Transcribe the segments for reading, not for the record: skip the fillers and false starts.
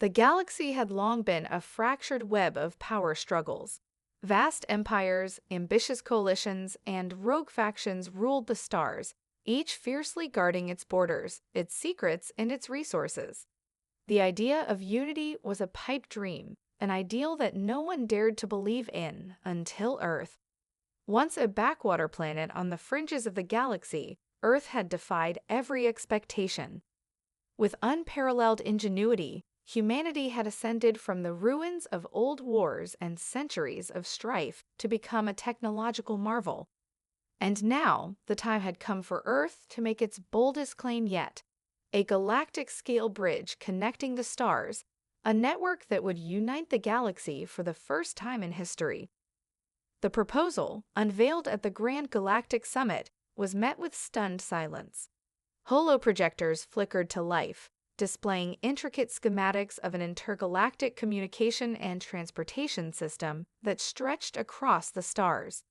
The galaxy had long been a fractured web of power struggles. Vast empires, ambitious coalitions, and rogue factions ruled the stars, each fiercely guarding its borders, its secrets, and its resources. The idea of unity was a pipe dream, an ideal that no one dared to believe in until Earth. Once a backwater planet on the fringes of the galaxy, Earth had defied every expectation. With unparalleled ingenuity, humanity had ascended from the ruins of old wars and centuries of strife to become a technological marvel. And now, the time had come for Earth to make its boldest claim yet, a galactic-scale bridge connecting the stars, a network that would unite the galaxy for the first time in history. The proposal, unveiled at the Grand Galactic Summit, was met with stunned silence. Holoprojectors flickered to life, displaying intricate schematics of an intergalactic communication and transportation system that stretched across the stars.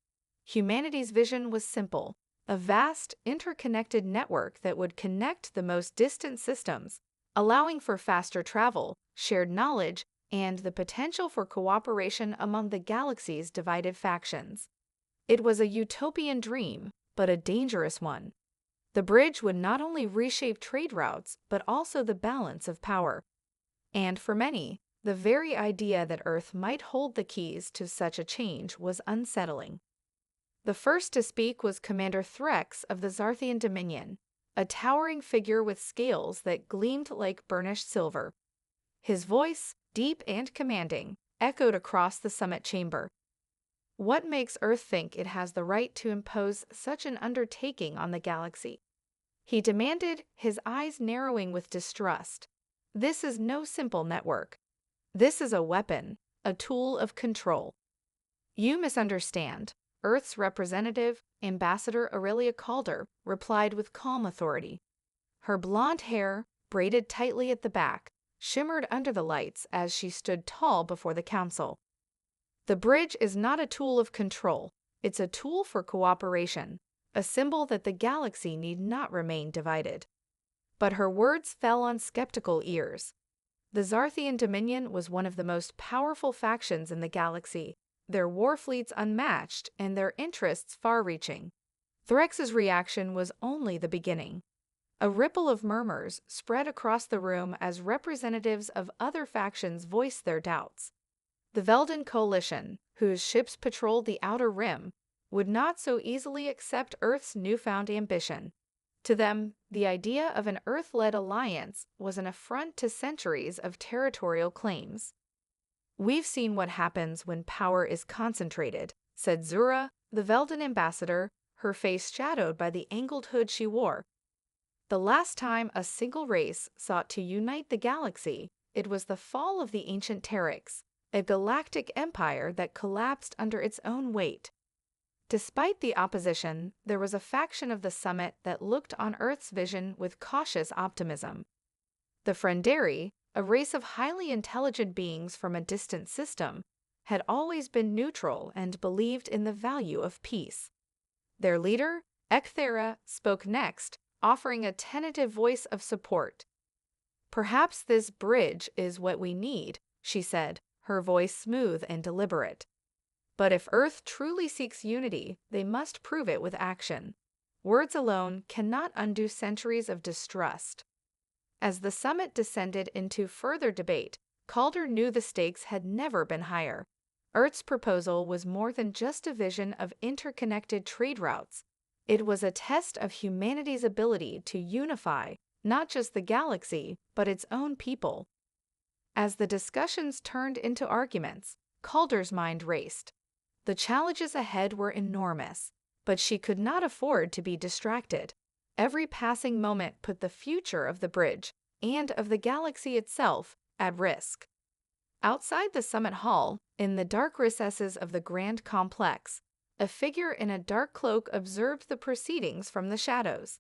Humanity's vision was simple: a vast, interconnected network that would connect the most distant systems, allowing for faster travel, shared knowledge, and the potential for cooperation among the galaxy's divided factions. It was a utopian dream, but a dangerous one. The bridge would not only reshape trade routes, but also the balance of power. And for many, the very idea that Earth might hold the keys to such a change was unsettling. The first to speak was Commander Threx of the Zarthian Dominion, a towering figure with scales that gleamed like burnished silver. His voice, deep and commanding, echoed across the summit chamber. What makes Earth think it has the right to impose such an undertaking on the galaxy? He demanded, his eyes narrowing with distrust. This is no simple network. This is a weapon, a tool of control. You misunderstand, Earth's representative, Ambassador Aurelia Calder, replied with calm authority. Her blonde hair, braided tightly at the back, shimmered under the lights as she stood tall before the council. The bridge is not a tool of control, it's a tool for cooperation, a symbol that the galaxy need not remain divided. But her words fell on skeptical ears. The Zarthian Dominion was one of the most powerful factions in the galaxy, their war fleets unmatched and their interests far-reaching. Threx's reaction was only the beginning. A ripple of murmurs spread across the room as representatives of other factions voiced their doubts. The Velden coalition, whose ships patrolled the Outer Rim, would not so easily accept Earth's newfound ambition. To them, the idea of an Earth-led alliance was an affront to centuries of territorial claims. "We've seen what happens when power is concentrated," said Zura, the Velden ambassador, her face shadowed by the angled hood she wore. "The last time a single race sought to unite the galaxy, it was the fall of the ancient Terrix, a galactic empire that collapsed under its own weight. Despite the opposition, there was a faction of the summit that looked on Earth's vision with cautious optimism. The Frendari, a race of highly intelligent beings from a distant system, had always been neutral and believed in the value of peace. Their leader, Ekthera, spoke next, offering a tentative voice of support. "Perhaps this bridge is what we need," she said, her voice smooth and deliberate. "But if Earth truly seeks unity, they must prove it with action. Words alone cannot undo centuries of distrust." As the summit descended into further debate, Calder knew the stakes had never been higher. Earth's proposal was more than just a vision of interconnected trade routes. It was a test of humanity's ability to unify not just the galaxy, but its own people. As the discussions turned into arguments, Calder's mind raced. The challenges ahead were enormous, but she could not afford to be distracted. Every passing moment put the future of the bridge, and of the galaxy itself, at risk. Outside the summit hall, in the dark recesses of the grand complex, a figure in a dark cloak observed the proceedings from the shadows.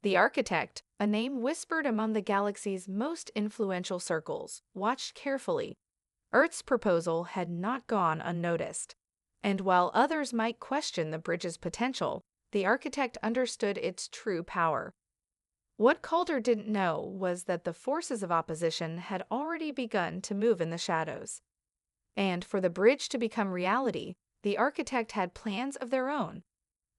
The architect, a name whispered among the galaxy's most influential circles, watched carefully. Earth's proposal had not gone unnoticed. And while others might question the bridge's potential, the architect understood its true power. What Calder didn't know was that the forces of opposition had already begun to move in the shadows. And for the bridge to become reality, the architect had plans of their own.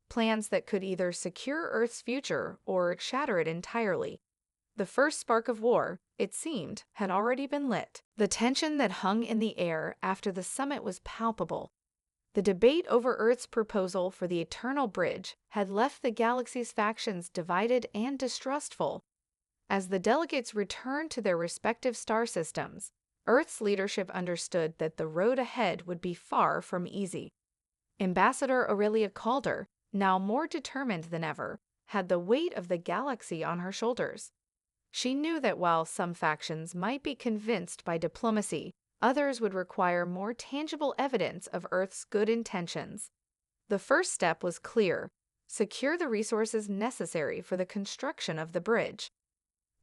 Plans that could either secure Earth's future or shatter it entirely. The first spark of war, it seemed, had already been lit. The tension that hung in the air after the summit was palpable. The debate over Earth's proposal for the Eternal Bridge had left the galaxy's factions divided and distrustful. As the delegates returned to their respective star systems, Earth's leadership understood that the road ahead would be far from easy. Ambassador Aurelia Calder, now more determined than ever, had the weight of the galaxy on her shoulders. She knew that while some factions might be convinced by diplomacy, others would require more tangible evidence of Earth's good intentions. The first step was clear: secure the resources necessary for the construction of the bridge.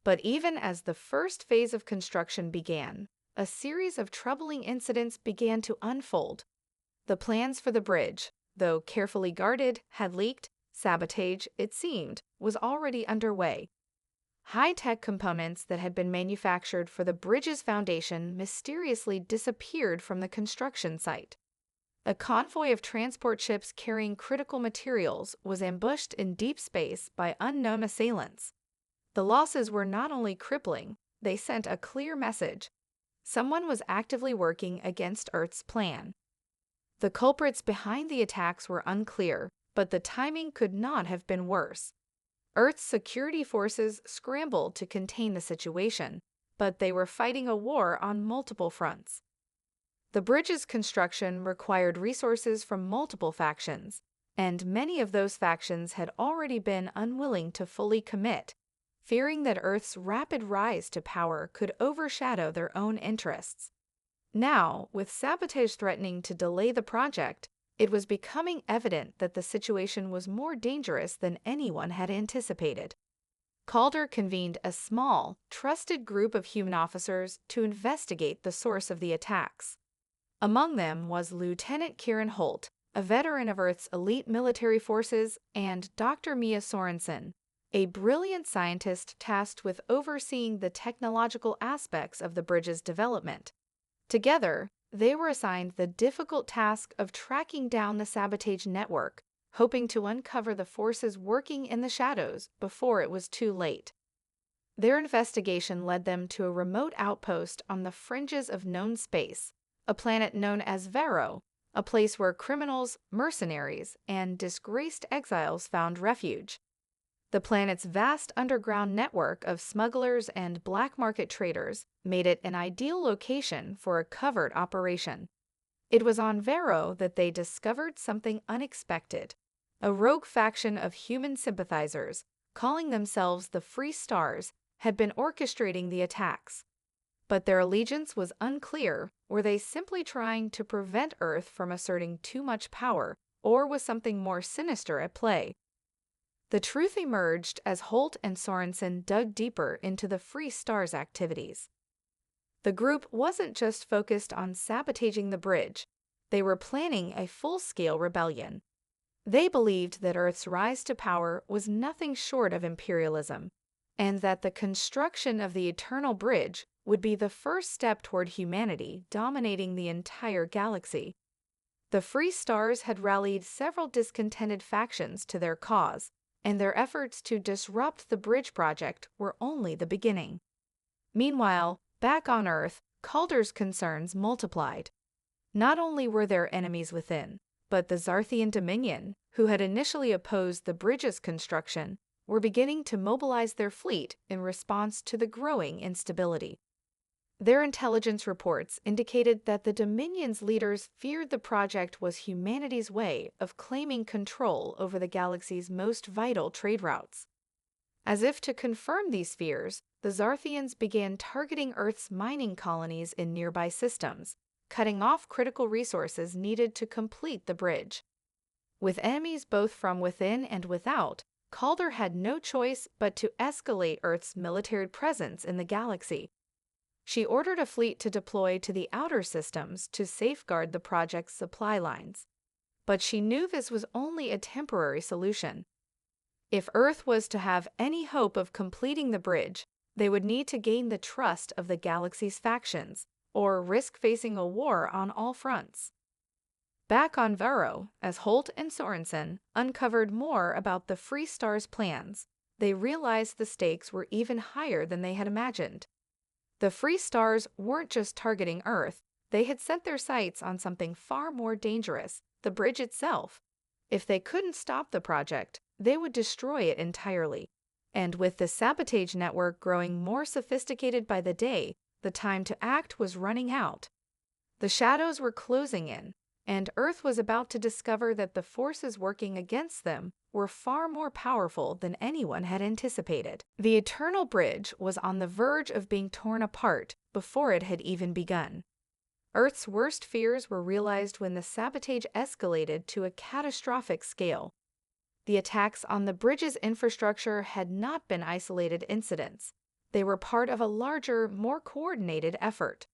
But even as the first phase of construction began, a series of troubling incidents began to unfold. The plans for the bridge, though carefully guarded, had leaked. Sabotage, it seemed, was already underway. High-tech components that had been manufactured for the bridge's foundation mysteriously disappeared from the construction site. A convoy of transport ships carrying critical materials was ambushed in deep space by unknown assailants. The losses were not only crippling, they sent a clear message. Someone was actively working against Earth's plan. The culprits behind the attacks were unclear, but the timing could not have been worse. Earth's security forces scrambled to contain the situation, but they were fighting a war on multiple fronts. The bridge's construction required resources from multiple factions, and many of those factions had already been unwilling to fully commit, fearing that Earth's rapid rise to power could overshadow their own interests. Now, with sabotage threatening to delay the project, it was becoming evident that the situation was more dangerous than anyone had anticipated. Calder convened a small, trusted group of human officers to investigate the source of the attacks. Among them was Lieutenant Kieran Holt, a veteran of Earth's elite military forces, and Dr. Mia Sorensen, a brilliant scientist tasked with overseeing the technological aspects of the bridge's development. Together, they were assigned the difficult task of tracking down the sabotage network, hoping to uncover the forces working in the shadows before it was too late. Their investigation led them to a remote outpost on the fringes of known space, a planet known as Vero, a place where criminals, mercenaries, and disgraced exiles found refuge. The planet's vast underground network of smugglers and black market traders made it an ideal location for a covert operation. It was on Vero that they discovered something unexpected. A rogue faction of human sympathizers, calling themselves the Free Stars, had been orchestrating the attacks. But their allegiance was unclear. Were they simply trying to prevent Earth from asserting too much power, or was something more sinister at play? The truth emerged as Holt and Sorensen dug deeper into the Free Stars' activities. The group wasn't just focused on sabotaging the bridge, they were planning a full-scale rebellion. They believed that Earth's rise to power was nothing short of imperialism, and that the construction of the Eternal Bridge would be the first step toward humanity dominating the entire galaxy. The Free Stars had rallied several discontented factions to their cause, and their efforts to disrupt the bridge project were only the beginning. Meanwhile, back on Earth, Calder's concerns multiplied. Not only were there enemies within, but the Zarthian Dominion, who had initially opposed the bridge's construction, were beginning to mobilize their fleet in response to the growing instability. Their intelligence reports indicated that the Dominion's leaders feared the project was humanity's way of claiming control over the galaxy's most vital trade routes. As if to confirm these fears, the Zarthians began targeting Earth's mining colonies in nearby systems, cutting off critical resources needed to complete the bridge. With enemies both from within and without, Calder had no choice but to escalate Earth's military presence in the galaxy. She ordered a fleet to deploy to the outer systems to safeguard the project's supply lines. But she knew this was only a temporary solution. If Earth was to have any hope of completing the bridge, they would need to gain the trust of the galaxy's factions, or risk facing a war on all fronts. Back on Varro, as Holt and Sorensen uncovered more about the Free Star's plans, they realized the stakes were even higher than they had imagined. The Free Stars weren't just targeting Earth, they had set their sights on something far more dangerous, the bridge itself. If they couldn't stop the project, they would destroy it entirely. And with the sabotage network growing more sophisticated by the day, the time to act was running out. The shadows were closing in, and Earth was about to discover that the forces working against them were far more powerful than anyone had anticipated. The Eternal Bridge was on the verge of being torn apart before it had even begun. Earth's worst fears were realized when the sabotage escalated to a catastrophic scale. The attacks on the bridge's infrastructure had not been isolated incidents. They were part of a larger, more coordinated effort.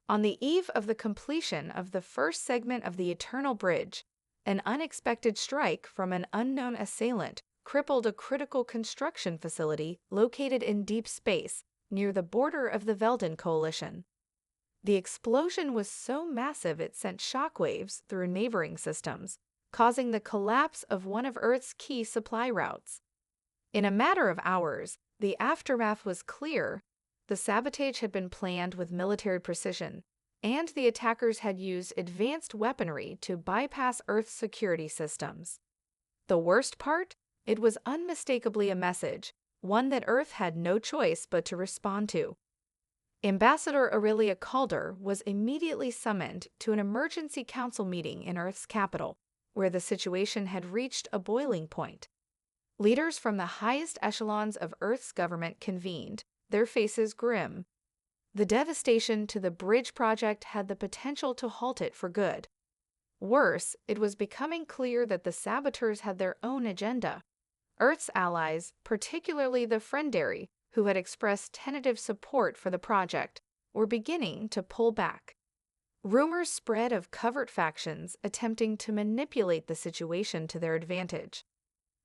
On the eve of the completion of the first segment of the Eternal Bridge, an unexpected strike from an unknown assailant crippled a critical construction facility located in deep space near the border of the Velden Coalition. The explosion was so massive it sent shockwaves through neighboring systems, causing the collapse of one of Earth's key supply routes. In a matter of hours, the aftermath was clear. The sabotage had been planned with military precision, and the attackers had used advanced weaponry to bypass Earth's security systems. The worst part? It was unmistakably a message, one that Earth had no choice but to respond to. Ambassador Aurelia Calder was immediately summoned to an emergency council meeting in Earth's capital, where the situation had reached a boiling point. Leaders from the highest echelons of Earth's government convened, their faces grim. The devastation to the bridge project had the potential to halt it for good. Worse, it was becoming clear that the saboteurs had their own agenda. Earth's allies, particularly the Friendary, who had expressed tentative support for the project, were beginning to pull back. Rumors spread of covert factions attempting to manipulate the situation to their advantage.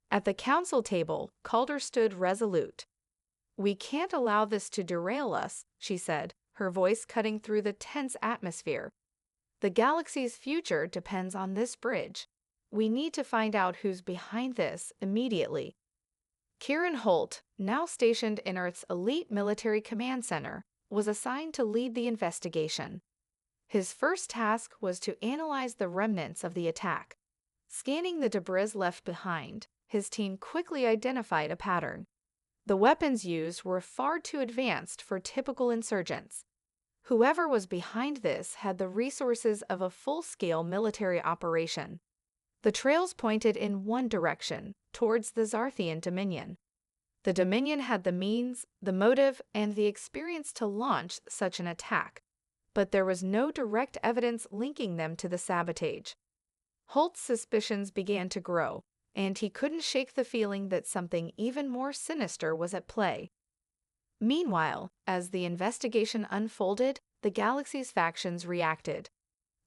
At the council table, Calder stood resolute. "We can't allow this to derail us," she said, her voice cutting through the tense atmosphere. "The galaxy's future depends on this bridge. We need to find out who's behind this immediately." Kieran Holt, now stationed in Earth's elite military command center, was assigned to lead the investigation. His first task was to analyze the remnants of the attack. Scanning the debris left behind, his team quickly identified a pattern. The weapons used were far too advanced for typical insurgents. Whoever was behind this had the resources of a full-scale military operation. The trails pointed in one direction, towards the Zarthian Dominion. The Dominion had the means, the motive, and the experience to launch such an attack, but there was no direct evidence linking them to the sabotage. Holt's suspicions began to grow, and he couldn't shake the feeling that something even more sinister was at play. Meanwhile, as the investigation unfolded, the galaxy's factions reacted.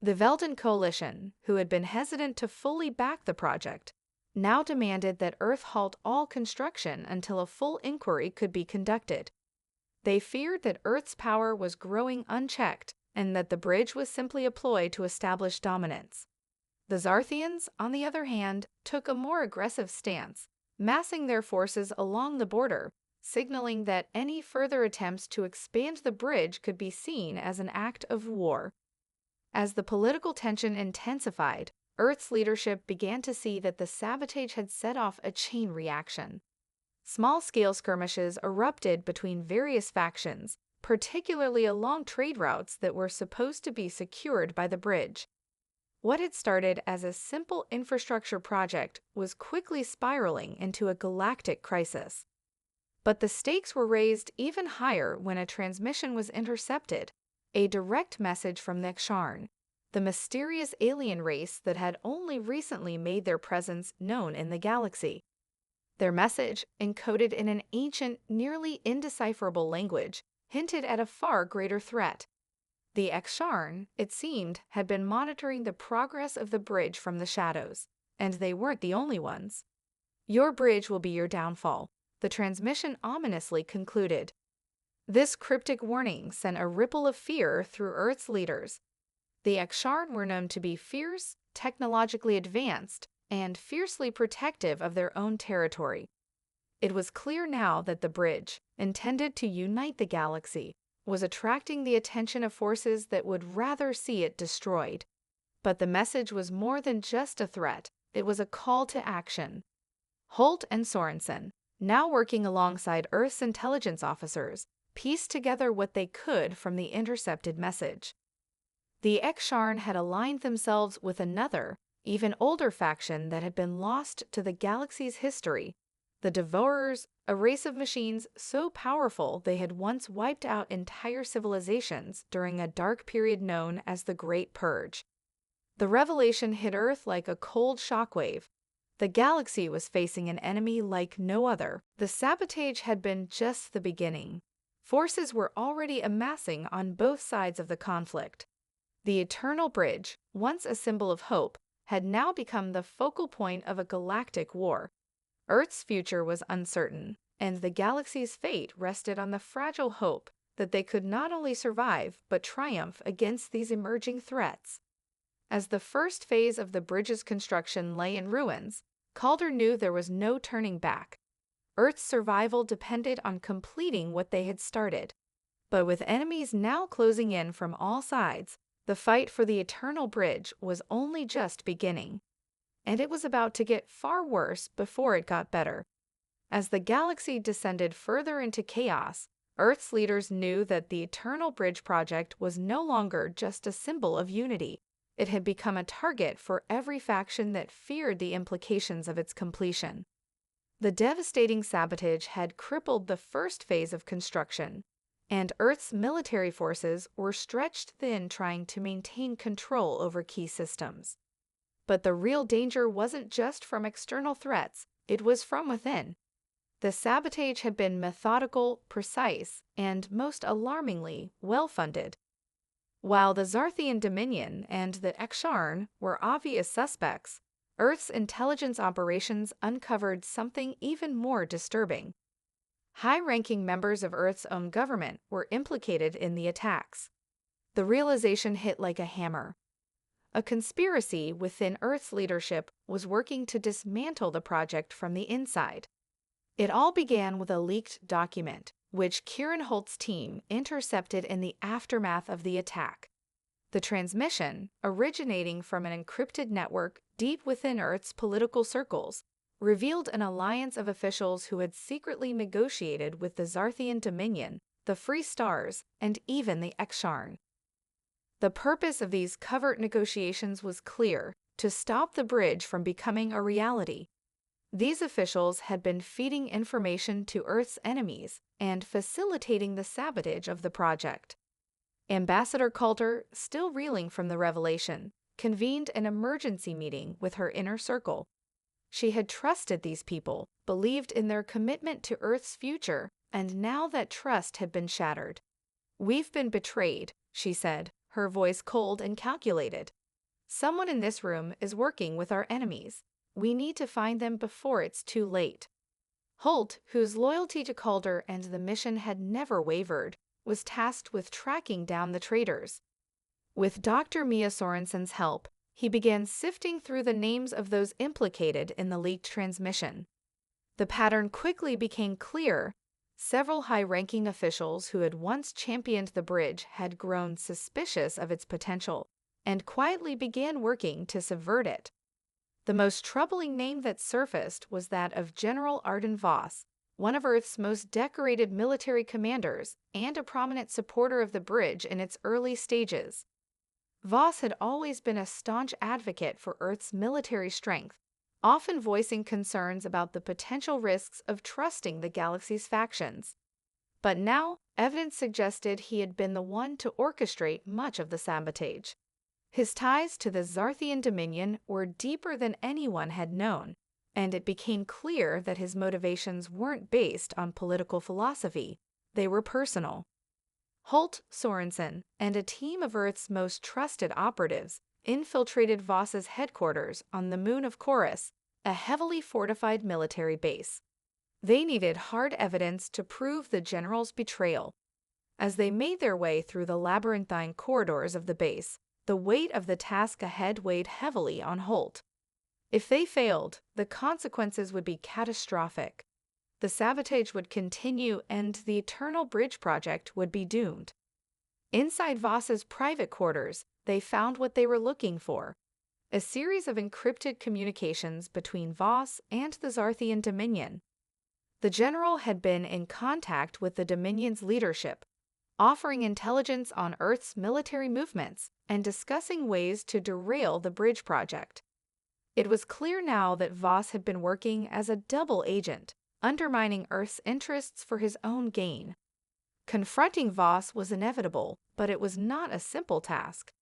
The Velden Coalition, who had been hesitant to fully back the project, now demanded that Earth halt all construction until a full inquiry could be conducted. They feared that Earth's power was growing unchecked and that the bridge was simply a ploy to establish dominance. The Zarthians, on the other hand, took a more aggressive stance, massing their forces along the border, signaling that any further attempts to expand the bridge could be seen as an act of war. As the political tension intensified, Earth's leadership began to see that the sabotage had set off a chain reaction. Small-scale skirmishes erupted between various factions, particularly along trade routes that were supposed to be secured by the bridge. What had started as a simple infrastructure project was quickly spiraling into a galactic crisis. But the stakes were raised even higher when a transmission was intercepted, a direct message from Neksharn, the mysterious alien race that had only recently made their presence known in the galaxy. Their message, encoded in an ancient, nearly indecipherable language, hinted at a far greater threat. The Neksharn, it seemed, had been monitoring the progress of the bridge from the shadows, and they weren't the only ones. Your bridge will be your downfall, the transmission ominously concluded. This cryptic warning sent a ripple of fear through Earth's leaders. The Aksharn were known to be fierce, technologically advanced, and fiercely protective of their own territory. It was clear now that the bridge, intended to unite the galaxy, was attracting the attention of forces that would rather see it destroyed. But the message was more than just a threat, it was a call to action. Holt and Sorensen, now working alongside Earth's intelligence officers, pieced together what they could from the intercepted message. The Aksharn had aligned themselves with another, even older faction that had been lost to the galaxy's history, the Devourers, a race of machines so powerful they had once wiped out entire civilizations during a dark period known as the Great Purge. The revelation hit Earth like a cold shockwave. The galaxy was facing an enemy like no other. The sabotage had been just the beginning. Forces were already amassing on both sides of the conflict. The Eternal Bridge, once a symbol of hope, had now become the focal point of a galactic war. Earth's future was uncertain, and the galaxy's fate rested on the fragile hope that they could not only survive but triumph against these emerging threats. As the first phase of the bridge's construction lay in ruins, Calder knew there was no turning back. Earth's survival depended on completing what they had started. But with enemies now closing in from all sides, the fight for the Eternal Bridge was only just beginning. And it was about to get far worse before it got better. As the galaxy descended further into chaos, Earth's leaders knew that the Eternal Bridge project was no longer just a symbol of unity. It had become a target for every faction that feared the implications of its completion. The devastating sabotage had crippled the first phase of construction, and Earth's military forces were stretched thin trying to maintain control over key systems. But the real danger wasn't just from external threats, it was from within. The sabotage had been methodical, precise, and, most alarmingly, well-funded. While the Zarthian Dominion and the Aksharn were obvious suspects, Earth's intelligence operations uncovered something even more disturbing. High-ranking members of Earth's own government were implicated in the attacks. The realization hit like a hammer. A conspiracy within Earth's leadership was working to dismantle the project from the inside. It all began with a leaked document, which Kieran Holt's team intercepted in the aftermath of the attack. The transmission, originating from an encrypted network deep within Earth's political circles, revealed an alliance of officials who had secretly negotiated with the Zarthian Dominion, the Free Stars, and even the Aksharn. The purpose of these covert negotiations was clear: to stop the bridge from becoming a reality. These officials had been feeding information to Earth's enemies and facilitating the sabotage of the project. Ambassador Calder, still reeling from the revelation, convened an emergency meeting with her inner circle. She had trusted these people, believed in their commitment to Earth's future, and now that trust had been shattered. "We've been betrayed," she said, her voice cold and calculated. "Someone in this room is working with our enemies. We need to find them before it's too late." Holt, whose loyalty to Calder and the mission had never wavered, was tasked with tracking down the traitors. With Dr. Mia Sorensen's help, he began sifting through the names of those implicated in the leaked transmission. The pattern quickly became clear. Several high-ranking officials who had once championed the bridge had grown suspicious of its potential and quietly began working to subvert it. The most troubling name that surfaced was that of General Arden Voss, one of Earth's most decorated military commanders and a prominent supporter of the bridge in its early stages. Voss had always been a staunch advocate for Earth's military strength, often voicing concerns about the potential risks of trusting the galaxy's factions. But now, evidence suggested he had been the one to orchestrate much of the sabotage. His ties to the Zarthian Dominion were deeper than anyone had known, and it became clear that his motivations weren't based on political philosophy, they were personal. Holt, Sorensen, and a team of Earth's most trusted operatives infiltrated Voss's headquarters on the moon of Chorus a heavily fortified military base. They needed hard evidence to prove the general's betrayal. As they made their way through the labyrinthine corridors of the base, the weight of the task ahead weighed heavily on Holt. If they failed, the consequences would be catastrophic. The sabotage would continue and the Eternal Bridge project would be doomed. Inside Voss's private quarters, they found what they were looking for: a series of encrypted communications between Voss and the Zarthian Dominion. The general had been in contact with the Dominion's leadership, offering intelligence on Earth's military movements and discussing ways to derail the bridge project. It was clear now that Voss had been working as a double agent, undermining Earth's interests for his own gain. Confronting Voss was inevitable, but it was not a simple task.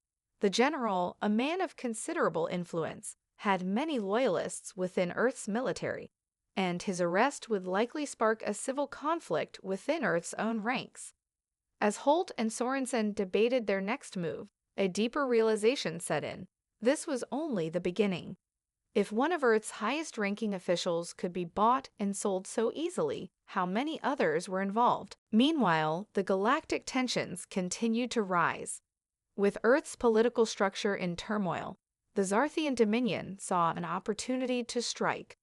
The general, a man of considerable influence, had many loyalists within Earth's military, and his arrest would likely spark a civil conflict within Earth's own ranks. As Holt and Sorensen debated their next move, a deeper realization set in. This was only the beginning. If one of Earth's highest-ranking officials could be bought and sold so easily, how many others were involved? Meanwhile, the galactic tensions continued to rise. With Earth's political structure in turmoil, the Zarthian Dominion saw an opportunity to strike.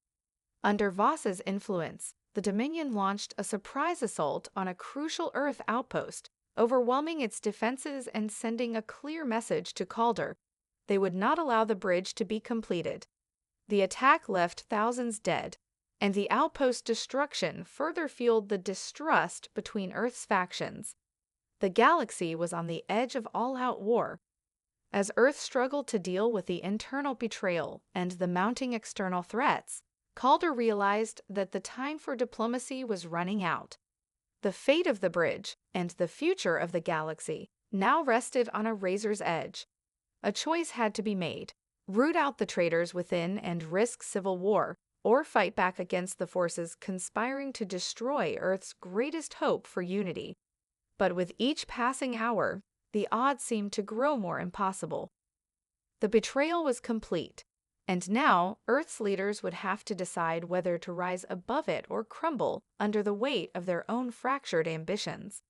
Under Voss's influence, the Dominion launched a surprise assault on a crucial Earth outpost, overwhelming its defenses and sending a clear message to Calder: they would not allow the bridge to be completed. The attack left thousands dead, and the outpost's destruction further fueled the distrust between Earth's factions. The galaxy was on the edge of all-out war. As Earth struggled to deal with the internal betrayal and the mounting external threats, Calder realized that the time for diplomacy was running out. The fate of the bridge and the future of the galaxy now rested on a razor's edge. A choice had to be made: root out the traitors within and risk civil war, or fight back against the forces conspiring to destroy Earth's greatest hope for unity. But with each passing hour, the odds seemed to grow more impossible. The betrayal was complete, and now Earth's leaders would have to decide whether to rise above it or crumble under the weight of their own fractured ambitions.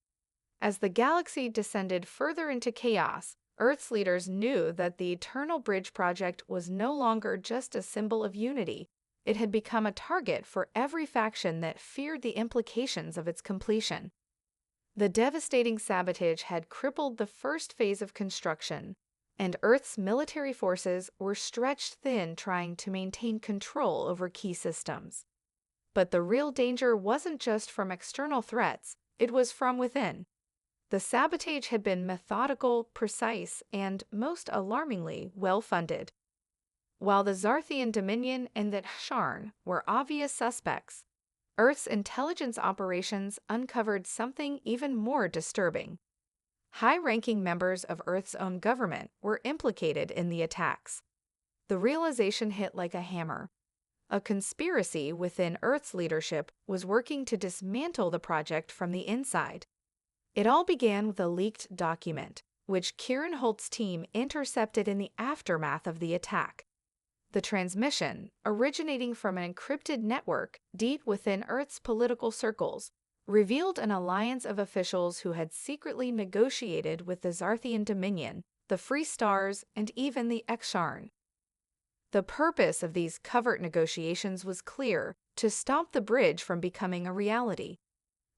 As the galaxy descended further into chaos, Earth's leaders knew that the Eternal Bridge project was no longer just a symbol of unity. It had become a target for every faction that feared the implications of its completion. The devastating sabotage had crippled the first phase of construction, and Earth's military forces were stretched thin trying to maintain control over key systems. But the real danger wasn't just from external threats, it was from within. The sabotage had been methodical, precise, and, most alarmingly, well-funded. While the Zarthian Dominion and the Sharn were obvious suspects, Earth's intelligence operations uncovered something even more disturbing. High-ranking members of Earth's own government were implicated in the attacks. The realization hit like a hammer. A conspiracy within Earth's leadership was working to dismantle the project from the inside. It all began with a leaked document, which Kieran Holt's team intercepted in the aftermath of the attack. The transmission, originating from an encrypted network deep within Earth's political circles, revealed an alliance of officials who had secretly negotiated with the Zarthian Dominion, the Free Stars, and even the Sharn. The purpose of these covert negotiations was clear: to stop the bridge from becoming a reality.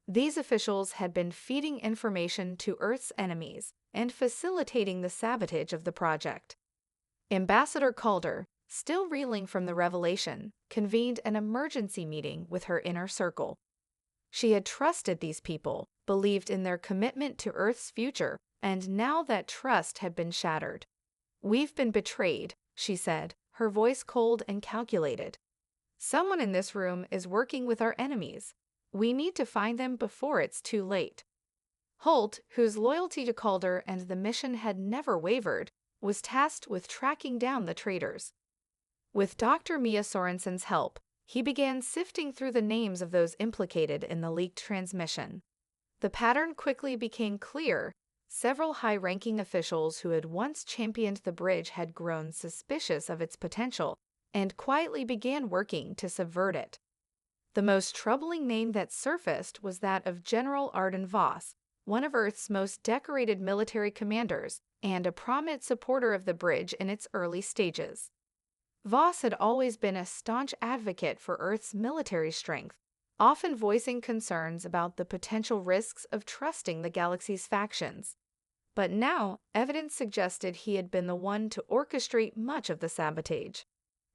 These officials had been feeding information to Earth's enemies and facilitating the sabotage of the project. Ambassador Calder, still reeling from the revelation, convened an emergency meeting with her inner circle. She had trusted these people, believed in their commitment to Earth's future, and now that trust had been shattered. "We've been betrayed," she said, her voice cold and calculated. "Someone in this room is working with our enemies. We need to find them before it's too late." Holt, whose loyalty to Calder and the mission had never wavered, was tasked with tracking down the traitors. With Dr. Mia Sorensen's help, he began sifting through the names of those implicated in the leaked transmission. The pattern quickly became clear. Several high-ranking officials who had once championed the bridge had grown suspicious of its potential, and quietly began working to subvert it. The most troubling name that surfaced was that of General Arden Voss, one of Earth's most decorated military commanders and a prominent supporter of the bridge in its early stages. Voss had always been a staunch advocate for Earth's military strength, often voicing concerns about the potential risks of trusting the galaxy's factions. But now, evidence suggested he had been the one to orchestrate much of the sabotage.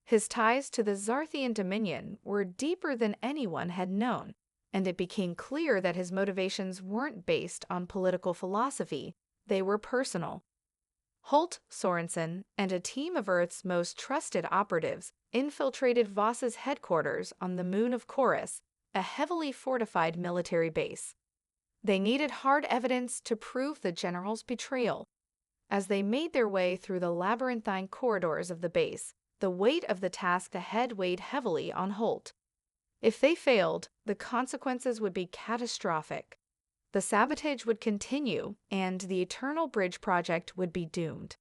His ties to the Zarthian Dominion were deeper than anyone had known, and it became clear that his motivations weren't based on political philosophy, they were personal. Holt, Sorensen, and a team of Earth's most trusted operatives infiltrated Voss's headquarters on the moon of Chorus, a heavily fortified military base. They needed hard evidence to prove the general's betrayal. As they made their way through the labyrinthine corridors of the base, the weight of the task ahead weighed heavily on Holt. If they failed, the consequences would be catastrophic. The sabotage would continue, and the Eternal Bridge project would be doomed.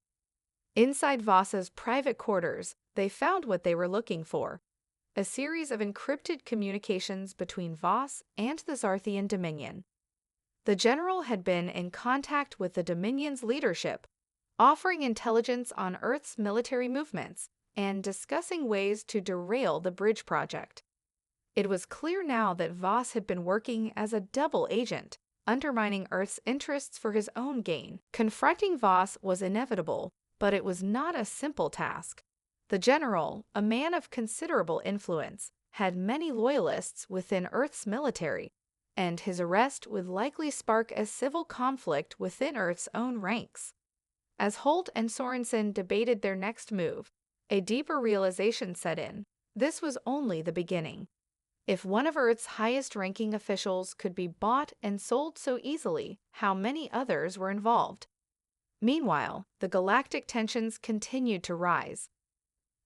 Inside Voss's private quarters, they found what they were looking for: a series of encrypted communications between Voss and the Zarthian Dominion. The general had been in contact with the Dominion's leadership, offering intelligence on Earth's military movements and discussing ways to derail the bridge project. It was clear now that Voss had been working as a double agent, undermining Earth's interests for his own gain. Confronting Voss was inevitable, but it was not a simple task. The general, a man of considerable influence, had many loyalists within Earth's military, and his arrest would likely spark a civil conflict within Earth's own ranks. As Holt and Sorensen debated their next move, a deeper realization set in: this was only the beginning. If one of Earth's highest-ranking officials could be bought and sold so easily, how many others were involved? Meanwhile, the galactic tensions continued to rise.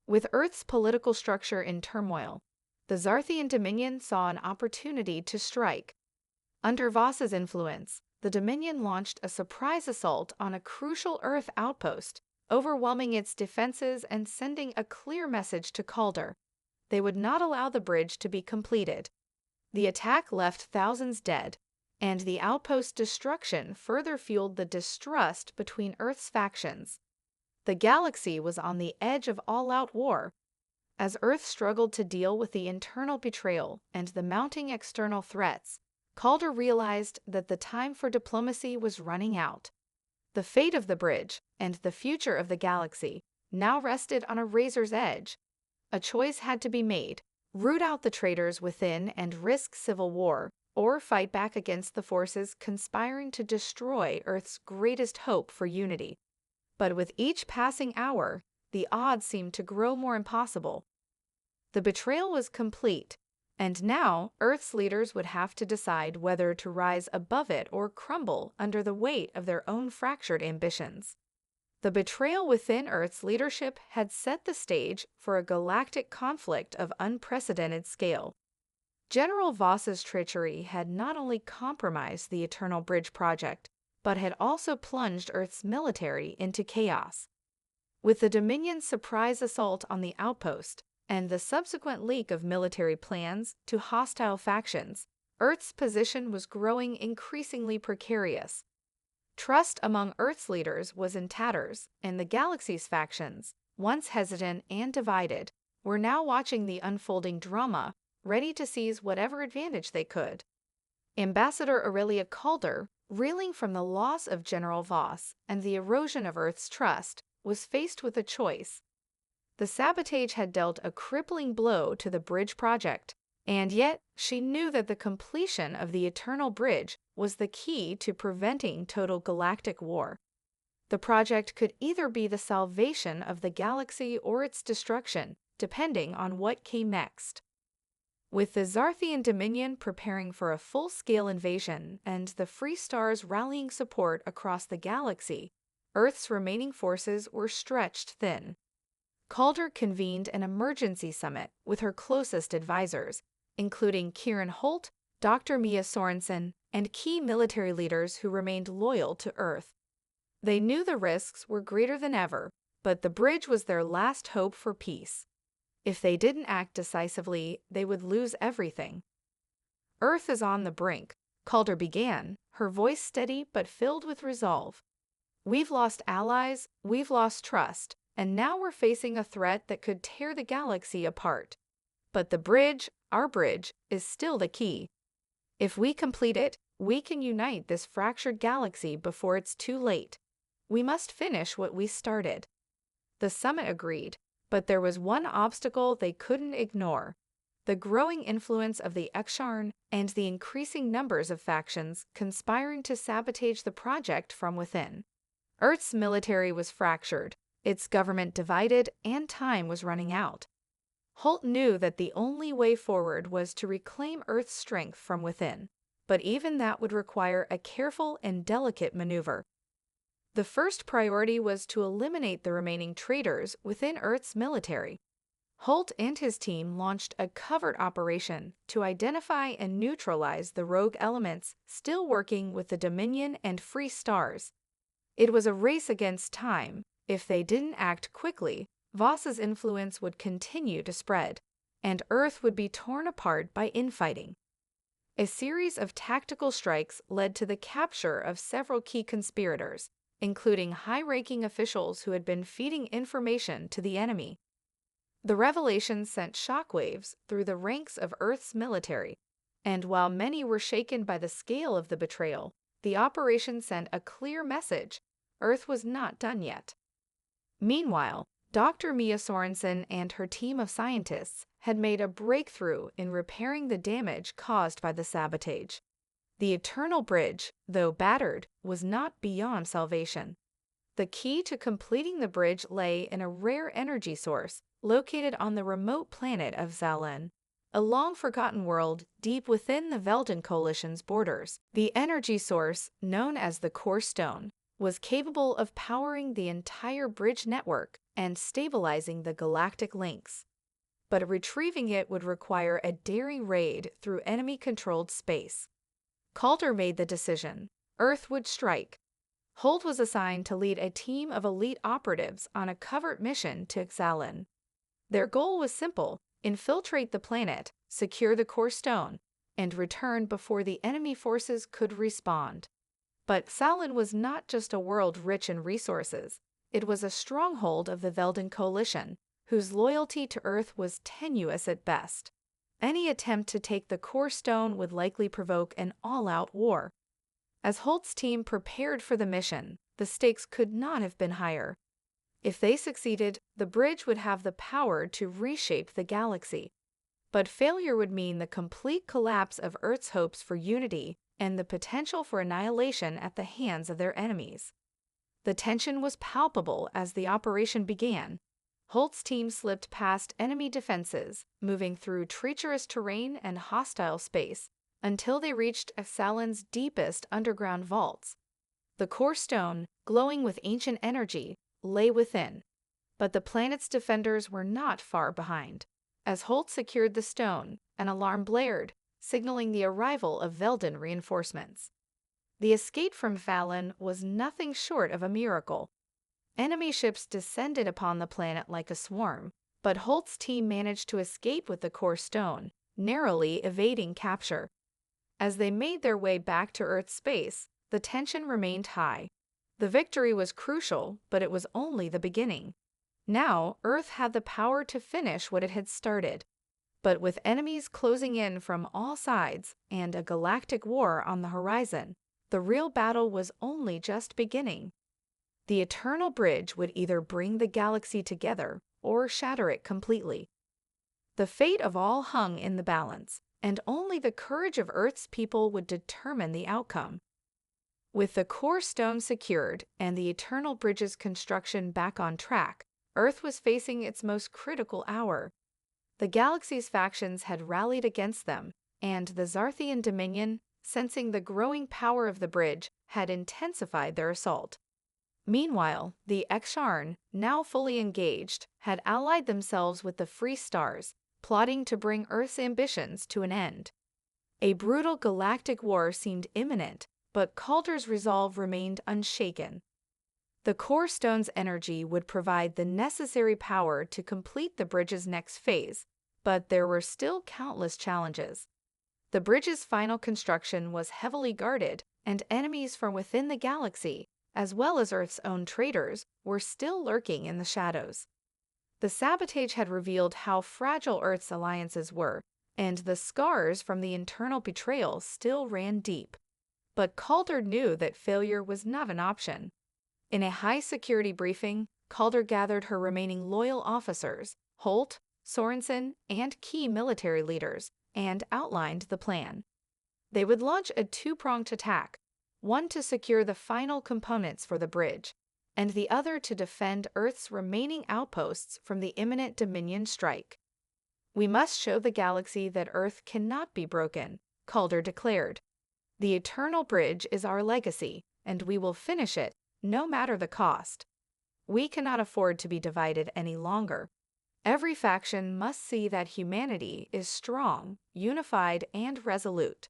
With Earth's political structure in turmoil, the Zarthian Dominion saw an opportunity to strike. Under Voss's influence, the Dominion launched a surprise assault on a crucial Earth outpost, overwhelming its defenses and sending a clear message to Calder: they would not allow the bridge to be completed. The attack left thousands dead, and the outpost's destruction further fueled the distrust between Earth's factions. The galaxy was on the edge of all-out war. As Earth struggled to deal with the internal betrayal and the mounting external threats, Calder realized that the time for diplomacy was running out. The fate of the bridge and the future of the galaxy now rested on a razor's edge. A choice had to be made: root out the traitors within and risk civil war, or fight back against the forces conspiring to destroy Earth's greatest hope for unity. But with each passing hour, the odds seemed to grow more impossible. The betrayal was complete, and now Earth's leaders would have to decide whether to rise above it or crumble under the weight of their own fractured ambitions. The betrayal within Earth's leadership had set the stage for a galactic conflict of unprecedented scale. General Voss's treachery had not only compromised the Eternal Bridge project, but had also plunged Earth's military into chaos. With the Dominion's surprise assault on the outpost and the subsequent leak of military plans to hostile factions, Earth's position was growing increasingly precarious. Trust among Earth's leaders was in tatters, and the galaxy's factions, once hesitant and divided, were now watching the unfolding drama, ready to seize whatever advantage they could. Ambassador Aurelia Calder, reeling from the loss of General Voss and the erosion of Earth's trust, was faced with a choice. The sabotage had dealt a crippling blow to the bridge project, and yet she knew that the completion of the Eternal Bridge was the key to preventing total galactic war. The project could either be the salvation of the galaxy or its destruction, depending on what came next. With the Zarthian Dominion preparing for a full-scale invasion and the Free Stars rallying support across the galaxy, Earth's remaining forces were stretched thin. Calder convened an emergency summit with her closest advisors, including Kieran Holt, Dr. Mia Sorensen, and key military leaders who remained loyal to Earth. They knew the risks were greater than ever, but the bridge was their last hope for peace. If they didn't act decisively, they would lose everything. Earth is on the brink, Calder began, her voice steady but filled with resolve. We've lost allies, we've lost trust, and now we're facing a threat that could tear the galaxy apart. But the bridge, our bridge, is still the key. If we complete it, we can unite this fractured galaxy before it's too late. We must finish what we started. The summit agreed, but there was one obstacle they couldn't ignore: the growing influence of the Exarn and the increasing numbers of factions conspiring to sabotage the project from within. Earth's military was fractured, its government divided, and time was running out. Holt knew that the only way forward was to reclaim Earth's strength from within, but even that would require a careful and delicate maneuver. The first priority was to eliminate the remaining traitors within Earth's military. Holt and his team launched a covert operation to identify and neutralize the rogue elements still working with the Dominion and Free Stars. It was a race against time. If they didn't act quickly, Voss's influence would continue to spread, and Earth would be torn apart by infighting. A series of tactical strikes led to the capture of several key conspirators, including high-ranking officials who had been feeding information to the enemy. The revelation sent shockwaves through the ranks of Earth's military, and while many were shaken by the scale of the betrayal, the operation sent a clear message: Earth was not done yet. Meanwhile, Dr. Mia Sorensen and her team of scientists had made a breakthrough in repairing the damage caused by the sabotage. The Eternal Bridge, though battered, was not beyond salvation. The key to completing the bridge lay in a rare energy source located on the remote planet of Zalen, a long-forgotten world deep within the Velden Coalition's borders. The energy source, known as the Core Stone, was capable of powering the entire bridge network and stabilizing the galactic links. But retrieving it would require a daring raid through enemy-controlled space. Calder made the decision: Earth would strike. Holt was assigned to lead a team of elite operatives on a covert mission to Xalen. Their goal was simple: infiltrate the planet, secure the Core Stone, and return before the enemy forces could respond. But Xalen was not just a world rich in resources. It was a stronghold of the Velden Coalition, whose loyalty to Earth was tenuous at best. Any attempt to take the Core Stone would likely provoke an all-out war. As Holt's team prepared for the mission, the stakes could not have been higher. If they succeeded, the bridge would have the power to reshape the galaxy. But failure would mean the complete collapse of Earth's hopes for unity and the potential for annihilation at the hands of their enemies. The tension was palpable as the operation began. Holt's team slipped past enemy defenses, moving through treacherous terrain and hostile space, until they reached Xalen's deepest underground vaults. The Core Stone, glowing with ancient energy, lay within. But the planet's defenders were not far behind. As Holt secured the stone, an alarm blared, signaling the arrival of Velden reinforcements. The escape from Valen was nothing short of a miracle. Enemy ships descended upon the planet like a swarm, but Holt's team managed to escape with the Core Stone, narrowly evading capture. As they made their way back to Earth space, the tension remained high. The victory was crucial, but it was only the beginning. Now, Earth had the power to finish what it had started. But with enemies closing in from all sides and a galactic war on the horizon, the real battle was only just beginning. The Eternal Bridge would either bring the galaxy together or shatter it completely. The fate of all hung in the balance, and only the courage of Earth's people would determine the outcome. With the Core Stone secured and the Eternal Bridge's construction back on track, Earth was facing its most critical hour. The galaxy's factions had rallied against them, and the Zarthian Dominion, sensing the growing power of the bridge, had intensified their assault. Meanwhile, the Exarn, now fully engaged, had allied themselves with the Free Stars, plotting to bring Earth's ambitions to an end. A brutal galactic war seemed imminent, but Calder's resolve remained unshaken. The core stone's energy would provide the necessary power to complete the bridge's next phase, but there were still countless challenges. The bridge's final construction was heavily guarded, and enemies from within the galaxy, as well as Earth's own traitors, were still lurking in the shadows. The sabotage had revealed how fragile Earth's alliances were, and the scars from the internal betrayal still ran deep. But Calder knew that failure was not an option. In a high-security briefing, Calder gathered her remaining loyal officers, Holt, Sorensen, and key military leaders, and outlined the plan. They would launch a two-pronged attack, one to secure the final components for the bridge, and the other to defend Earth's remaining outposts from the imminent Dominion strike. "We must show the galaxy that Earth cannot be broken," Calder declared. "The Eternal Bridge is our legacy, and we will finish it, no matter the cost. We cannot afford to be divided any longer. Every faction must see that humanity is strong, unified, and resolute."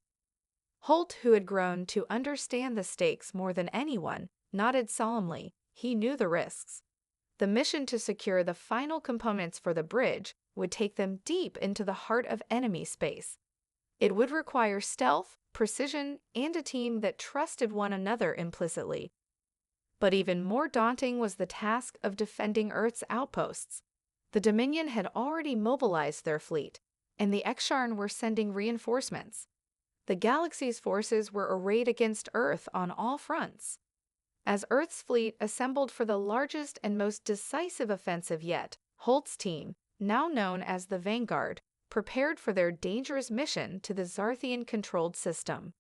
Holt, who had grown to understand the stakes more than anyone, nodded solemnly. He knew the risks. The mission to secure the final components for the bridge would take them deep into the heart of enemy space. It would require stealth, precision, and a team that trusted one another implicitly. But even more daunting was the task of defending Earth's outposts. The Dominion had already mobilized their fleet, and the Exarn were sending reinforcements. The galaxy's forces were arrayed against Earth on all fronts. As Earth's fleet assembled for the largest and most decisive offensive yet, Holt's team, now known as the Vanguard, prepared for their dangerous mission to the Zarthian-controlled system.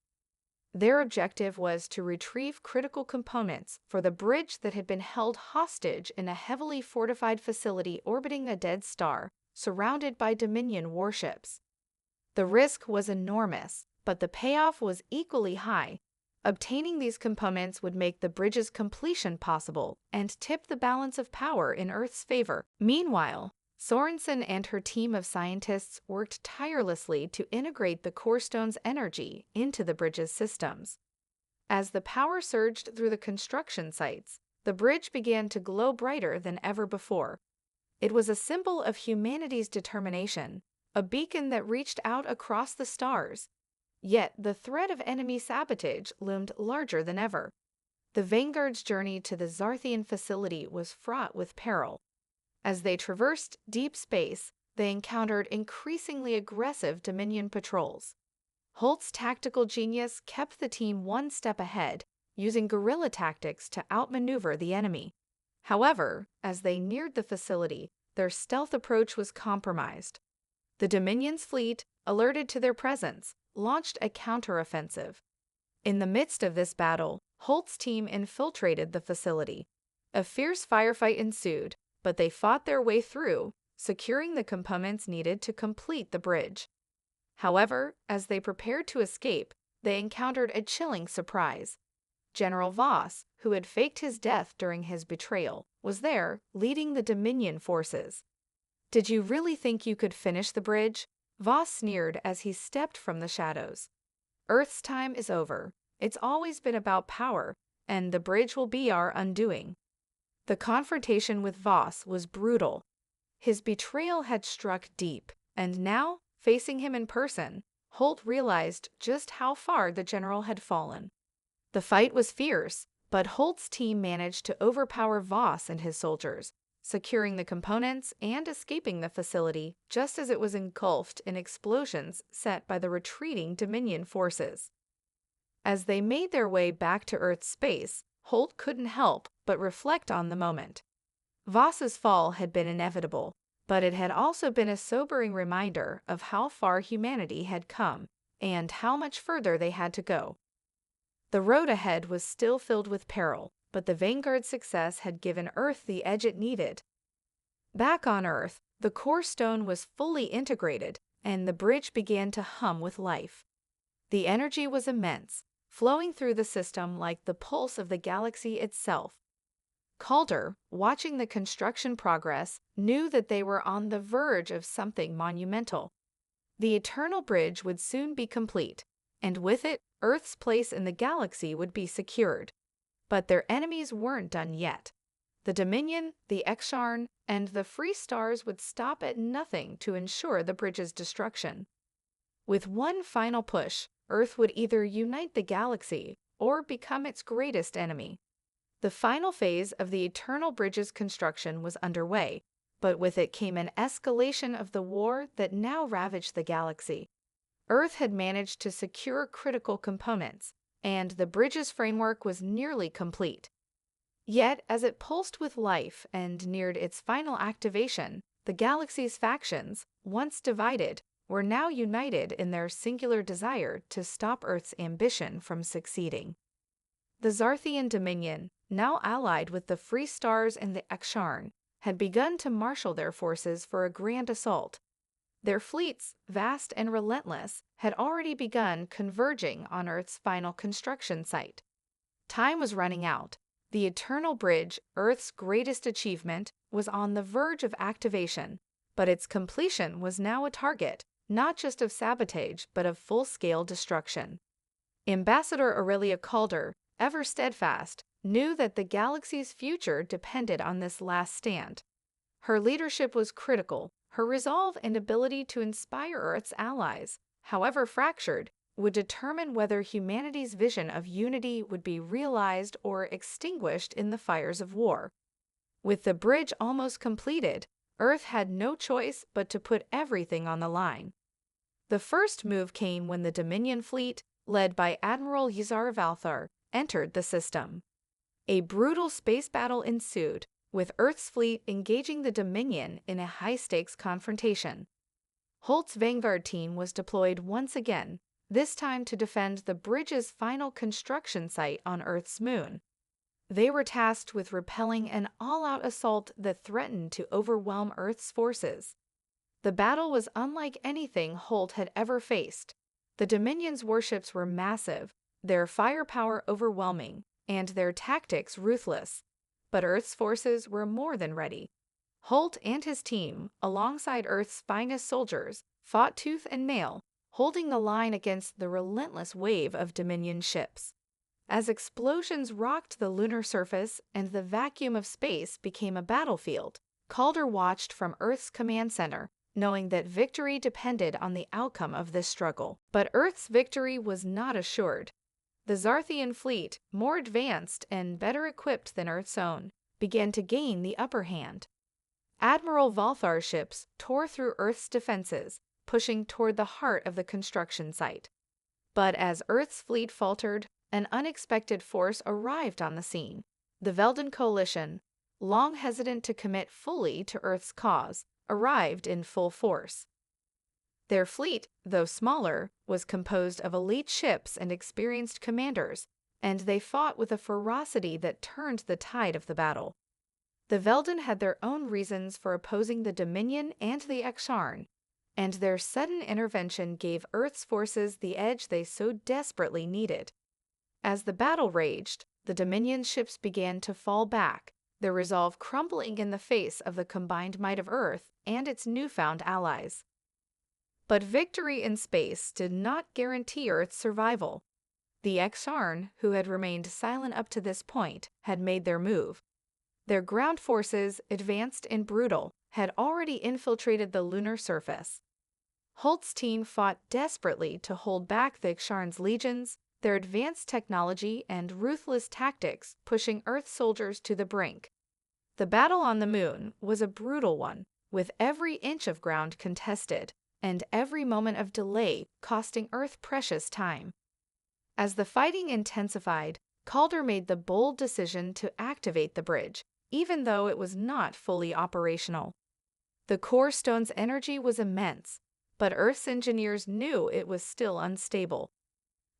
Their objective was to retrieve critical components for the bridge that had been held hostage in a heavily fortified facility orbiting a dead star, surrounded by Dominion warships. The risk was enormous, but the payoff was equally high. Obtaining these components would make the bridge's completion possible and tip the balance of power in Earth's favor. Meanwhile, Sorensen and her team of scientists worked tirelessly to integrate the core stone's energy into the bridge's systems. As the power surged through the construction sites, the bridge began to glow brighter than ever before. It was a symbol of humanity's determination, a beacon that reached out across the stars. Yet the threat of enemy sabotage loomed larger than ever. The Vanguard's journey to the Zarthian facility was fraught with peril. As they traversed deep space, they encountered increasingly aggressive Dominion patrols. Holt's tactical genius kept the team one step ahead, using guerrilla tactics to outmaneuver the enemy. However, as they neared the facility, their stealth approach was compromised. The Dominion's fleet, alerted to their presence, launched a counteroffensive. In the midst of this battle, Holt's team infiltrated the facility. A fierce firefight ensued, but they fought their way through, securing the components needed to complete the bridge. However, as they prepared to escape, they encountered a chilling surprise. General Voss, who had faked his death during his betrayal, was there, leading the Dominion forces. "Did you really think you could finish the bridge?" Voss sneered as he stepped from the shadows. "Earth's time is over. It's always been about power, and the bridge will be our undoing." The confrontation with Voss was brutal. His betrayal had struck deep, and now, facing him in person, Holt realized just how far the general had fallen. The fight was fierce, but Holt's team managed to overpower Voss and his soldiers, securing the components and escaping the facility just as it was engulfed in explosions set by the retreating Dominion forces. As they made their way back to Earth's space, Holt couldn't help but reflect on the moment. Voss's fall had been inevitable, but it had also been a sobering reminder of how far humanity had come and how much further they had to go. The road ahead was still filled with peril, but the Vanguard's success had given Earth the edge it needed. Back on Earth, the core stone was fully integrated, and the bridge began to hum with life. The energy was immense, flowing through the system like the pulse of the galaxy itself. Calder, watching the construction progress, knew that they were on the verge of something monumental. The Eternal Bridge would soon be complete, and with it, Earth's place in the galaxy would be secured. But their enemies weren't done yet. The Dominion, the Exarn, and the Free Stars would stop at nothing to ensure the bridge's destruction. With one final push, Earth would either unite the galaxy or become its greatest enemy. The final phase of the Eternal Bridge's construction was underway, but with it came an escalation of the war that now ravaged the galaxy. Earth had managed to secure critical components, and the bridge's framework was nearly complete. Yet, as it pulsed with life and neared its final activation, the galaxy's factions, once divided, were now united in their singular desire to stop Earth's ambition from succeeding. The Zarthian Dominion, now allied with the Free Stars and the Exarn, had begun to marshal their forces for a grand assault. Their fleets, vast and relentless, had already begun converging on Earth's final construction site. Time was running out. The Eternal Bridge, Earth's greatest achievement, was on the verge of activation, but its completion was now a target, not just of sabotage, but of full-scale destruction. Ambassador Aurelia Calder, ever steadfast, knew that the galaxy's future depended on this last stand. Her leadership was critical. Her resolve and ability to inspire Earth's allies, however fractured, would determine whether humanity's vision of unity would be realized or extinguished in the fires of war. With the bridge almost completed, Earth had no choice but to put everything on the line. The first move came when the Dominion fleet, led by Admiral Yzar Valthar, entered the system. A brutal space battle ensued, with Earth's fleet engaging the Dominion in a high-stakes confrontation. Holt's Vanguard team was deployed once again, this time to defend the bridge's final construction site on Earth's moon. They were tasked with repelling an all-out assault that threatened to overwhelm Earth's forces. The battle was unlike anything Holt had ever faced. The Dominion's warships were massive, their firepower overwhelming, and their tactics ruthless. But Earth's forces were more than ready. Holt and his team, alongside Earth's finest soldiers, fought tooth and nail, holding the line against the relentless wave of Dominion ships. As explosions rocked the lunar surface and the vacuum of space became a battlefield, Calder watched from Earth's command center, knowing that victory depended on the outcome of this struggle. But Earth's victory was not assured. The Zarthian fleet, more advanced and better equipped than Earth's own, began to gain the upper hand. Admiral Valthar's ships tore through Earth's defenses, pushing toward the heart of the construction site. But as Earth's fleet faltered, an unexpected force arrived on the scene. The Velden Coalition, long hesitant to commit fully to Earth's cause, arrived in full force. Their fleet, though smaller, was composed of elite ships and experienced commanders, and they fought with a ferocity that turned the tide of the battle. The Velden had their own reasons for opposing the Dominion and the Exarn, and their sudden intervention gave Earth's forces the edge they so desperately needed. As the battle raged, the Dominion ships began to fall back, their resolve crumbling in the face of the combined might of Earth and its newfound allies. But victory in space did not guarantee Earth's survival. The Exarn, who had remained silent up to this point, had made their move. Their ground forces, advanced and brutal, had already infiltrated the lunar surface. Holt's team fought desperately to hold back the Exarn's legions, their advanced technology and ruthless tactics pushing Earth soldiers to the brink. The battle on the moon was a brutal one, with every inch of ground contested, and every moment of delay costing Earth precious time. As the fighting intensified, Calder made the bold decision to activate the bridge, even though it was not fully operational. The core stone's energy was immense, but Earth's engineers knew it was still unstable.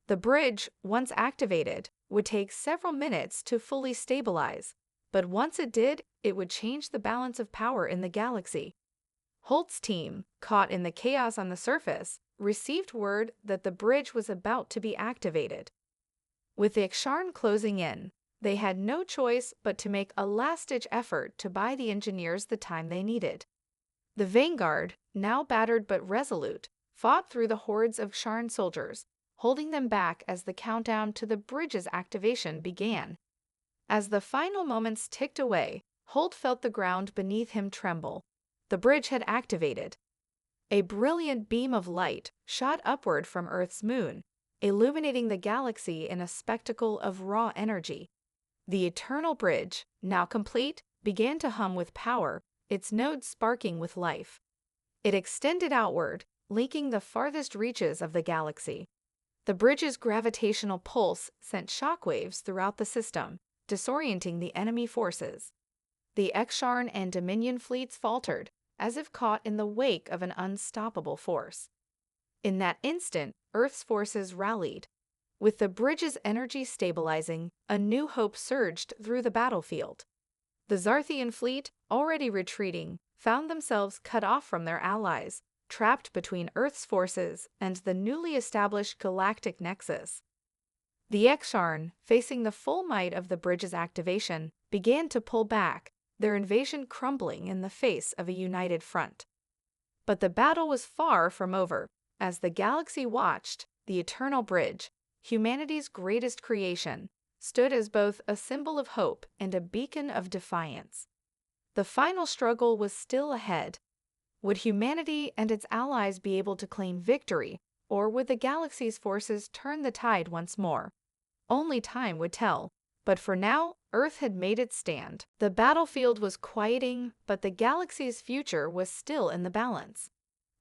The bridge, once activated, would take several minutes to fully stabilize, but once it did, it would change the balance of power in the galaxy. Holt's team, caught in the chaos on the surface, received word that the bridge was about to be activated. With the Exarn closing in, they had no choice but to make a last-ditch effort to buy the engineers the time they needed. The Vanguard, now battered but resolute, fought through the hordes of Exarn soldiers, holding them back as the countdown to the bridge's activation began. As the final moments ticked away, Holt felt the ground beneath him tremble. The bridge had activated. A brilliant beam of light shot upward from Earth's moon, illuminating the galaxy in a spectacle of raw energy. The eternal bridge, now complete, began to hum with power, its nodes sparking with life. It extended outward, linking the farthest reaches of the galaxy. The bridge's gravitational pulse sent shockwaves throughout the system, disorienting the enemy forces. The Exarn and Dominion fleets faltered, as if caught in the wake of an unstoppable force. In that instant, Earth's forces rallied. With the bridge's energy stabilizing, a new hope surged through the battlefield. The Zarthian fleet, already retreating, found themselves cut off from their allies, trapped between Earth's forces and the newly established Galactic nexus. The Exarn, facing the full might of the bridge's activation, began to pull back, their invasion crumbling in the face of a united front. But the battle was far from over. As the galaxy watched, the Eternal Bridge, humanity's greatest creation, stood as both a symbol of hope and a beacon of defiance. The final struggle was still ahead. Would humanity and its allies be able to claim victory, or would the galaxy's forces turn the tide once more? Only time would tell. But for now, Earth had made its stand. The battlefield was quieting, but the galaxy's future was still in the balance.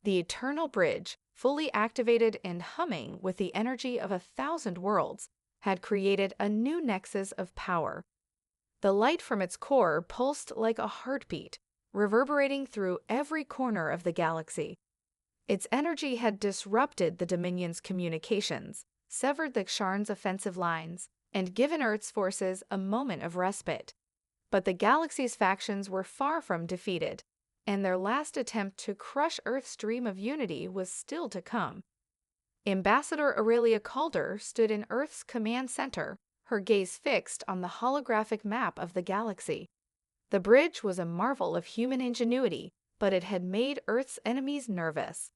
The Eternal Bridge, fully activated and humming with the energy of 1,000 worlds, had created a new nexus of power. The light from its core pulsed like a heartbeat, reverberating through every corner of the galaxy. Its energy had disrupted the Dominion's communications, severed the Ksharn's offensive lines, and given Earth's forces a moment of respite. But the galaxy's factions were far from defeated, and their last attempt to crush Earth's dream of unity was still to come. Ambassador Aurelia Calder stood in Earth's command center, her gaze fixed on the holographic map of the galaxy. The bridge was a marvel of human ingenuity, but it had made Earth's enemies nervous.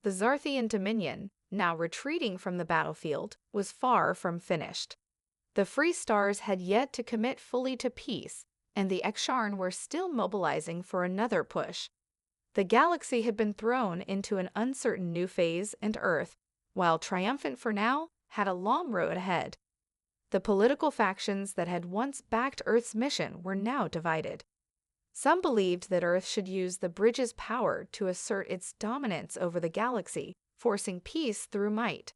The Zarthian Dominion, now retreating from the battlefield, was far from finished. The Free Stars had yet to commit fully to peace, and the Exarn were still mobilizing for another push. The galaxy had been thrown into an uncertain new phase, and Earth, while triumphant for now, had a long road ahead. The political factions that had once backed Earth's mission were now divided. Some believed that Earth should use the bridge's power to assert its dominance over the galaxy, forcing peace through might.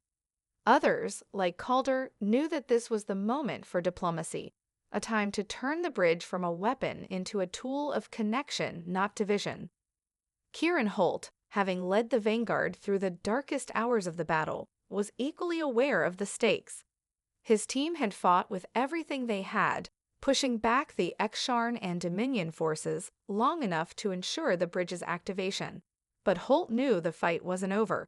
Others, like Calder, knew that this was the moment for diplomacy, a time to turn the bridge from a weapon into a tool of connection, not division. Kieran Holt, having led the vanguard through the darkest hours of the battle, was equally aware of the stakes. His team had fought with everything they had, pushing back the Exarn and Dominion forces long enough to ensure the bridge's activation. But Holt knew the fight wasn't over.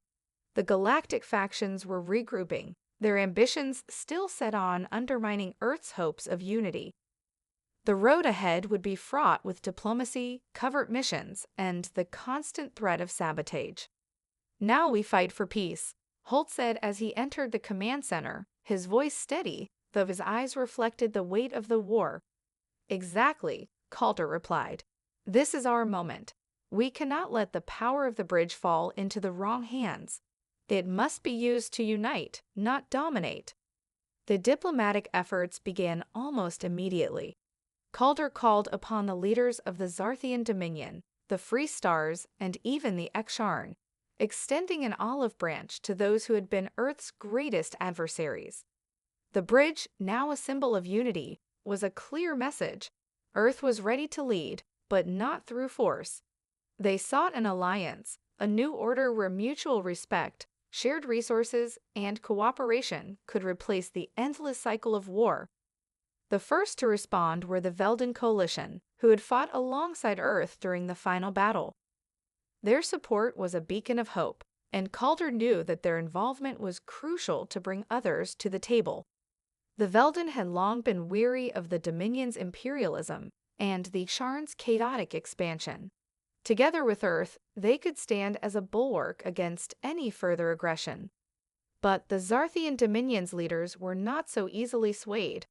The Galactic factions were regrouping, their ambitions still set on undermining Earth's hopes of unity. The road ahead would be fraught with diplomacy, covert missions, and the constant threat of sabotage. "Now we fight for peace," Holt said as he entered the command center, his voice steady, though his eyes reflected the weight of the war. "Exactly," Calder replied. "This is our moment. We cannot let the power of the bridge fall into the wrong hands. It must be used to unite, not dominate." The diplomatic efforts began almost immediately. Calder called upon the leaders of the Zarthian Dominion, the Free Stars, and even the Exarn, extending an olive branch to those who had been Earth's greatest adversaries. The bridge, now a symbol of unity, was a clear message. Earth was ready to lead, but not through force. They sought an alliance, a new order where mutual respect, shared resources, and cooperation could replace the endless cycle of war. The first to respond were the Velden Coalition, who had fought alongside Earth during the final battle. Their support was a beacon of hope, and Calder knew that their involvement was crucial to bring others to the table. The Velden had long been weary of the Dominion's imperialism and the Ksharn's chaotic expansion. Together with Earth, they could stand as a bulwark against any further aggression. But the Zarthian Dominion's leaders were not so easily swayed.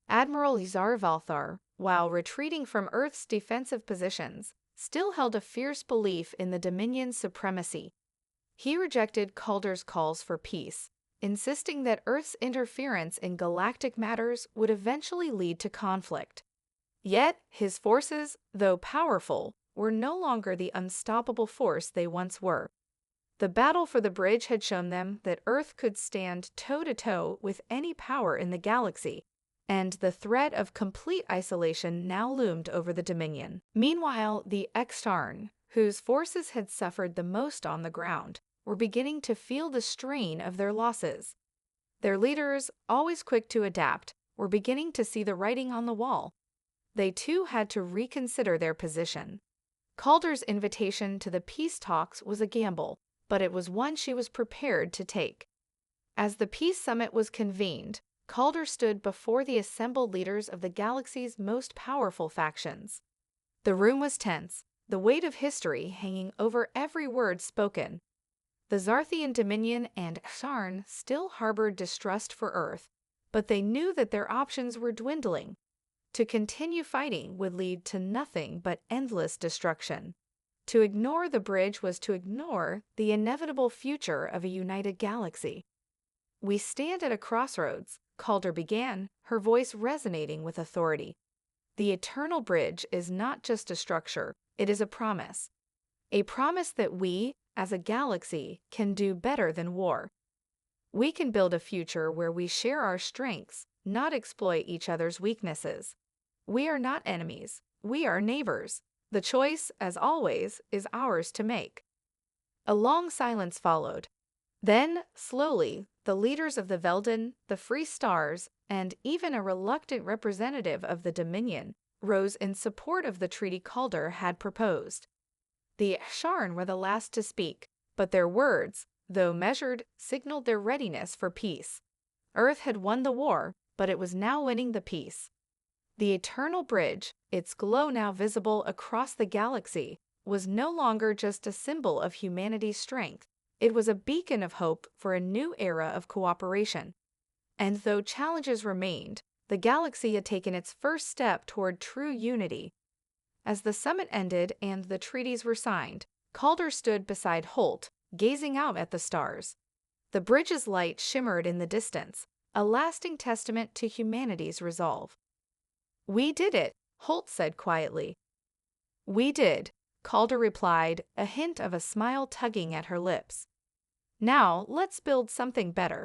Admiral Zarvalthar, while retreating from Earth's defensive positions, still held a fierce belief in the Dominion's supremacy. He rejected Calder's calls for peace, insisting that Earth's interference in galactic matters would eventually lead to conflict. Yet, his forces, though powerful, were no longer the unstoppable force they once were. The battle for the bridge had shown them that Earth could stand toe-to-toe with any power in the galaxy, and the threat of complete isolation now loomed over the Dominion. Meanwhile, the Extarn, whose forces had suffered the most on the ground, were beginning to feel the strain of their losses. Their leaders, always quick to adapt, were beginning to see the writing on the wall. They too had to reconsider their position. Calder's invitation to the peace talks was a gamble, but it was one she was prepared to take. As the peace summit was convened, Calder stood before the assembled leaders of the galaxy's most powerful factions. The room was tense, the weight of history hanging over every word spoken. The Zarthian Dominion and Sharn still harbored distrust for Earth, but they knew that their options were dwindling. To continue fighting would lead to nothing but endless destruction. To ignore the bridge was to ignore the inevitable future of a united galaxy. "We stand at a crossroads," Calder began, her voice resonating with authority. "The Eternal Bridge is not just a structure, it is a promise. A promise that we, as a galaxy, can do better than war. We can build a future where we share our strengths, not exploit each other's weaknesses. We are not enemies, we are neighbors. The choice, as always, is ours to make." A long silence followed. Then, slowly, the leaders of the Velden, the Free Stars, and even a reluctant representative of the Dominion rose in support of the treaty Calder had proposed. The Sharn were the last to speak, but their words, though measured, signaled their readiness for peace. Earth had won the war, but it was now winning the peace. The Eternal Bridge, its glow now visible across the galaxy, was no longer just a symbol of humanity's strength. It was a beacon of hope for a new era of cooperation. And though challenges remained, the galaxy had taken its first step toward true unity. As the summit ended and the treaties were signed, Calder stood beside Holt, gazing out at the stars. The bridge's light shimmered in the distance, a lasting testament to humanity's resolve. "We did it," Holt said quietly. "We did," Calder replied, a hint of a smile tugging at her lips. "Now let's build something better."